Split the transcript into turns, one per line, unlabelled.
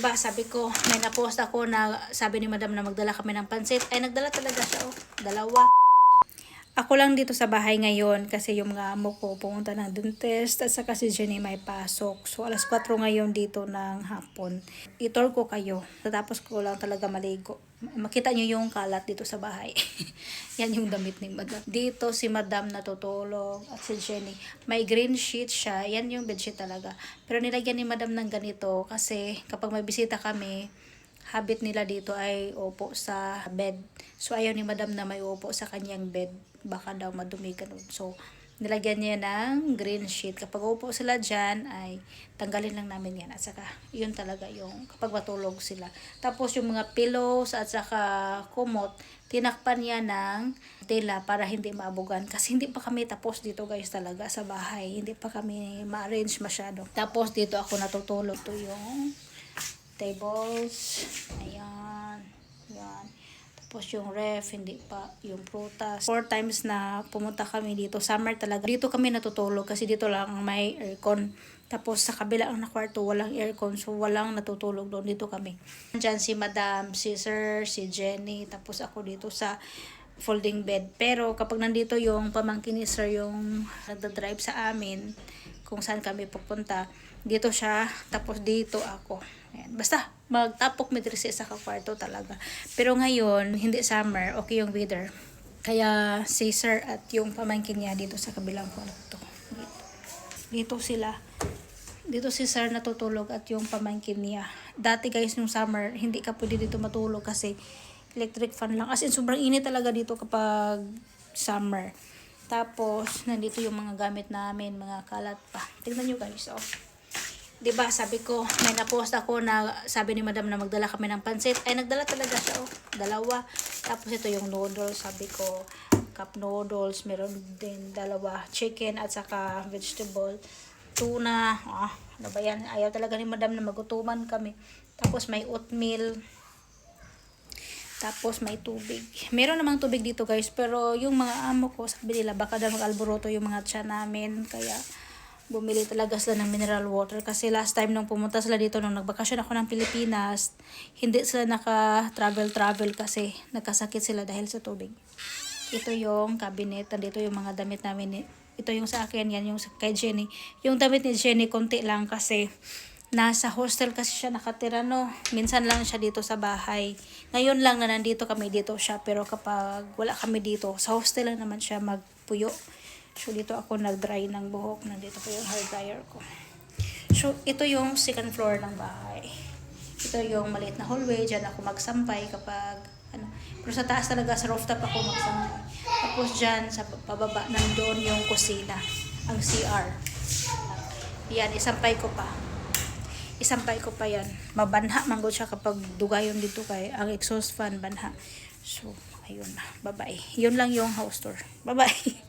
Sabi ko, may napost ako na sabi ni madam na magdala kami ng pansit. Ay, nagdala talaga siya, oh. Dalawa. Ako lang dito sa bahay ngayon kasi yung mga amo ko pumunta ng dentist at saka si Jenny may pasok. So, alas 4 ngayon dito ng hapon. I-tour ko kayo. Tapos ko lang talaga maligo. Makita nyo yung kalat dito sa bahay. Yan yung damit ni madam. Dito si madam natutulog at si Jenny. May green sheet siya. Yan yung bedsheet talaga. Pero nilagyan ni madam ng ganito kasi kapag may bisita kami, habit nila dito ay upo sa bed. So, ayaw ni madam na may upo sa kanyang bed. Baka daw madumi ganun. So, nilagyan niya ng green sheet. Kapag upo sila dyan, ay tanggalin lang namin yan. At saka, yun talaga yung kapag matulog sila. Tapos, yung mga pillows at saka kumot, tinakpan niya ng tela para hindi maabugan. Kasi hindi pa kami tapos dito guys talaga sa bahay. Hindi pa kami ma-arrange masyado. Tapos, dito ako natutulog. To yung tables. Ayan. Ayan. Tapos yung ref, hindi pa yung prutas. 4 times na pumunta kami dito. Summer talaga. Dito kami natutulog kasi dito lang may aircon. Tapos sa kabila ang na kwarto, walang aircon. So walang natutulog doon. Dito kami. Diyan si Madam, si Sir, si Jenny. Tapos ako dito sa folding bed. Pero kapag nandito yung pamangkin ni Sir yung nagda-drive sa amin, kung saan kami pupunta, dito siya. Tapos dito ako. Ayan. Basta magtapok medrese sa kwarto talaga. Pero ngayon, hindi summer, okay yung weather. Kaya si Sir at yung pamangkin niya dito sa kabilang kwarto. Dito sila. Dito si Sir natutulog at yung pamangkin niya. Dati guys, yung summer, hindi ka pwede dito matulog kasi electric fan lang. As in, sobrang init talaga dito kapag summer. Tapos, nandito yung mga gamit namin, mga kalat pa. Tingnan nyo guys, oh. Diba, sabi ko, may napost ako na sabi ni madam na magdala kami ng pansit. Ay, nagdala talaga siya, oh. Dalawa. Tapos ito yung noodles, sabi ko, cup noodles. Meron din dalawa, chicken at saka vegetable. Tuna. Ano ba yan? Ayaw talaga ni madam na magutuman kami. Tapos may oatmeal. Tapos may tubig. Meron namang tubig dito guys. Pero yung mga amo ko, sabi nila, baka daw mag-alboroto yung mga tiyan namin. Kaya bumili talaga sila ng mineral water. Kasi last time nung pumunta sila dito, nung nagbakasyon ako ng Pilipinas, hindi sila naka-travel kasi nagkasakit sila dahil sa tubig. Ito yung cabinet. Dito yung mga damit namin. Ito yung sa akin. Yan yung kay Jenny. Yung damit ni Jenny, konti lang kasi nasa hostel kasi siya nakatira, no. Minsan lang siya dito sa bahay. Ngayon lang na nandito kami, dito siya. Pero kapag wala kami dito, sa hostel lang naman siya magpuyo. So, dito ako nag-dry ng buhok. Nandito po yung hair dryer ko. So, ito yung second floor ng bahay. Ito yung maliit na hallway. Diyan ako magsampay kapag, ano. Pero sa taas talaga, sa rooftop ako magsampay. Tapos dyan, sa pababa, nandun yung kusina. Ang CR. Yan, isampay ko pa. Isampay ko pa yan. Mabanha, manggod siya kapag dugayon dito kay ang exhaust fan, banha. So, ayun na. Bye-bye. Yun lang yung house tour. Bye-bye.